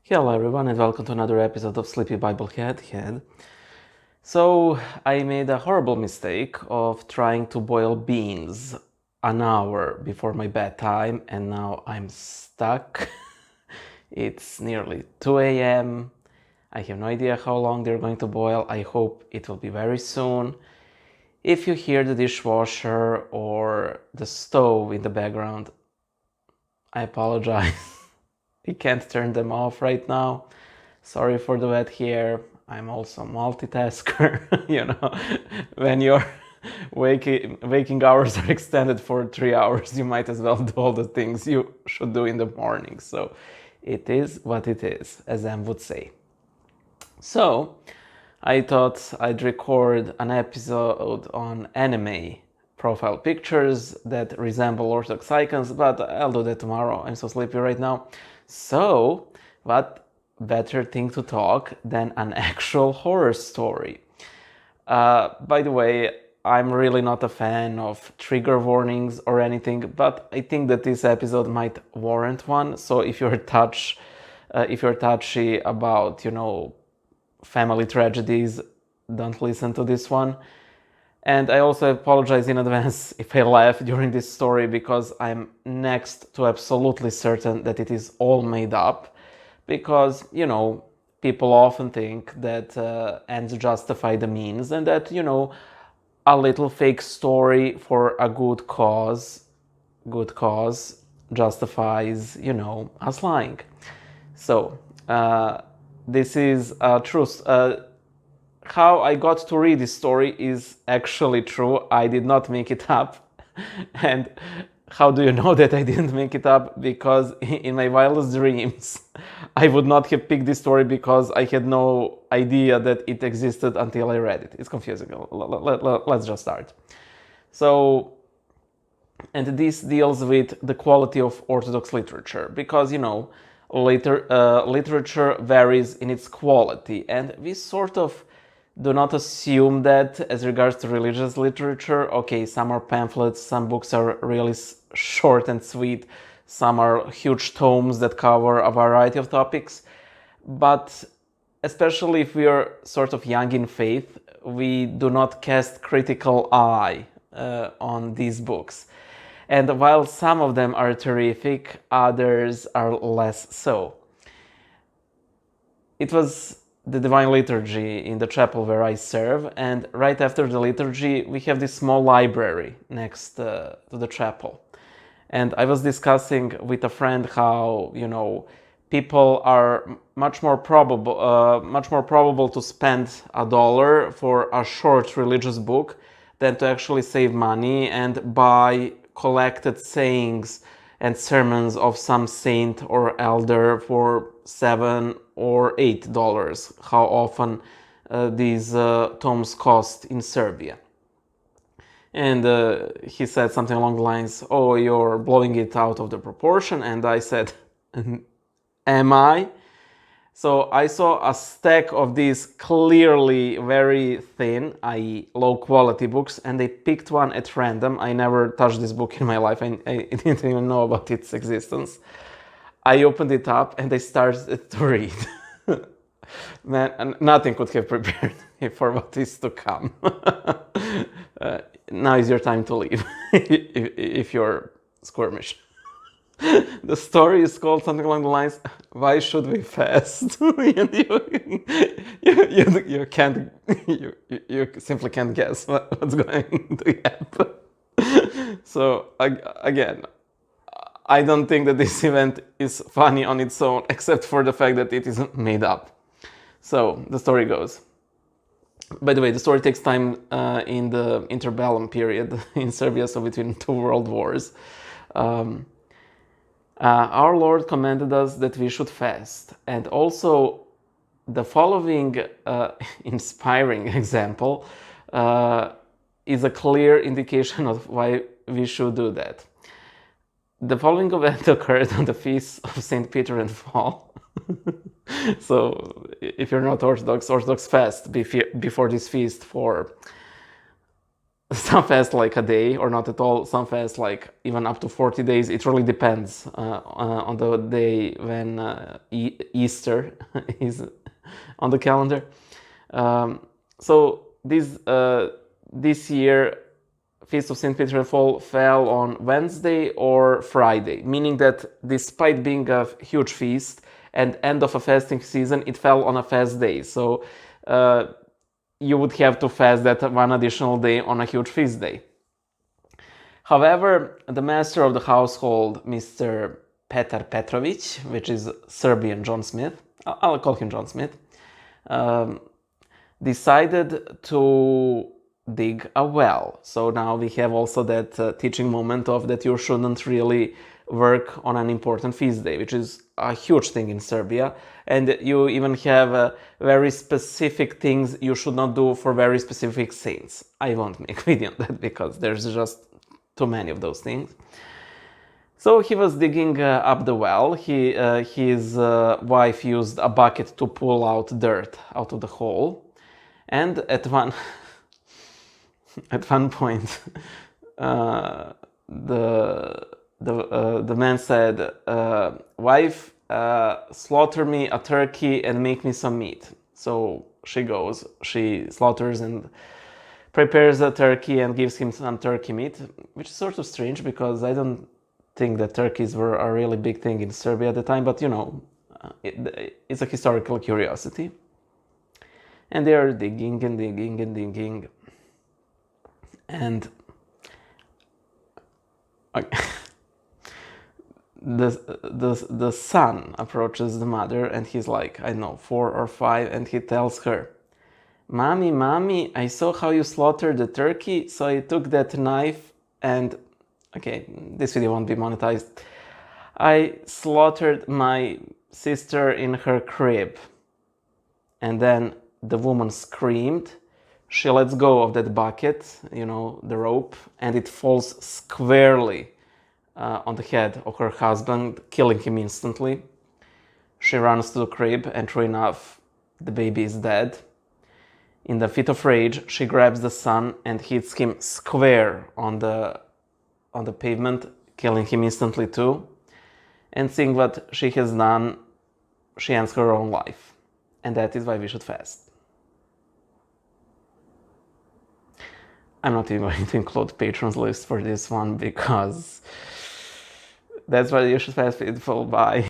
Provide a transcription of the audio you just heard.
Hello everyone and welcome to another episode of Sleepy Bible Head. So I made a horrible mistake of trying to boil beans an hour before my bedtime and now I'm stuck. It's nearly 2 a.m. I have no idea how long they're going to boil. I hope it will be very soon. If you hear the dishwasher or the stove in the background, I apologize. I can't turn them off right now. Sorry for the wet hair. I'm also a multitasker. When your waking hours are extended for 3 hours, you might as well do all the things you should do in the morning. So it is what it is, as Em would say. So I thought I'd record an episode on anime profile pictures that resemble Orthodox icons, but I'll do that tomorrow. I'm so sleepy right now. So, what better thing to talk than an actual horror story? By the way, I'm really not a fan of trigger warnings or anything, but I think that this episode might warrant one. So if you're touchy about, family tragedies, don't listen to this one. And I also apologize in advance if I laugh during this story because I'm next to absolutely certain that it is all made up. Because, people often think that ends justify the means and that, a little fake story for a good cause justifies, us lying. So, this is a truth. How I got to read this story is actually true. I did not make it up. And how do you know that I didn't make it up? Because in my wildest dreams, I would not have picked this story because I had no idea that it existed until I read it. It's confusing. Let's just start. So, and this deals with the quality of Orthodox literature because, literature varies in its quality, and we sort of do not assume that as regards to religious literature. Okay, some are pamphlets, some books are really short and sweet, some are huge tomes that cover a variety of topics, but especially if we are sort of young in faith, we do not cast critical eye on these books. And while some of them are terrific, others are less so. It was the Divine Liturgy in the chapel where I serve, and right after the liturgy we have this small library next to the chapel. And I was discussing with a friend how, people are much more probable to spend $1 for a short religious book than to actually save money and buy collected sayings and sermons of some saint or elder for $7 or $8, how often these tomes cost in Serbia. And he said something along the lines, "Oh, you're blowing it out of the proportion." And I said, "Am I?" So I saw a stack of these clearly very thin, i.e. low quality books, and I picked one at random. I never touched this book in my life. I didn't even know about its existence. I opened it up and I started to read. Man, nothing could have prepared me for what is to come. Now is your time to leave, if you're squirmish. The story is called something along the lines, "Why should we fast?" And you can't, you simply can't guess what's going to happen. So again, I don't think that this event is funny on its own, except for the fact that it is made up. So the story goes. By the way, the story takes time in the interbellum period in Serbia, so between two world wars. Our Lord commanded us that we should fast, and also the following inspiring example is a clear indication of why we should do that. The following event occurred on the feast of St. Peter and Paul. So if you're not Orthodox fast before this feast for Some fast like a day or not at all. Some fast like even up to 40 days. It really depends on the day when Easter is on the calendar. So this year, Feast of St. Peter and Paul fell on Wednesday or Friday, meaning that despite being a huge feast and end of a fasting season, it fell on a fast day. So you would have to fast that one additional day on a huge feast day. However, the master of the household, Mr. Petar Petrovic, which is Serbian John Smith, I'll call him John Smith, decided to dig a well. So now we have also that teaching moment of that you shouldn't really work on an important feast day, which is a huge thing in Serbia. And you even have very specific things you should not do for very specific saints. I won't make video on that because there's just too many of those things. So he was digging up the well. His wife used a bucket to pull out dirt out of the hole. And at one point, the man said, "Wife, slaughter me a turkey and make me some meat." So she goes, she slaughters and prepares a turkey and gives him some turkey meat, which is sort of strange because I don't think that turkeys were a really big thing in Serbia at the time, but it's a historical curiosity. And they are digging and digging and digging. And the son approaches the mother and he's like, I don't know, 4 or 5, and he tells her, Mommy, I saw how you slaughtered the turkey, so I took that knife and, okay, this video won't be monetized, I slaughtered my sister in her crib. And then the woman screamed, she lets go of that bucket, the rope, and it falls squarely on the head of her husband, killing him instantly. She runs to the crib, and true enough, the baby is dead. In the fit of rage, she grabs the son and hits him square on the pavement, killing him instantly too. And seeing what she has done, she ends her own life. And that is why we should fast. I'm not even going to include patrons list for this one because that's why you should fast, faithful. Bye.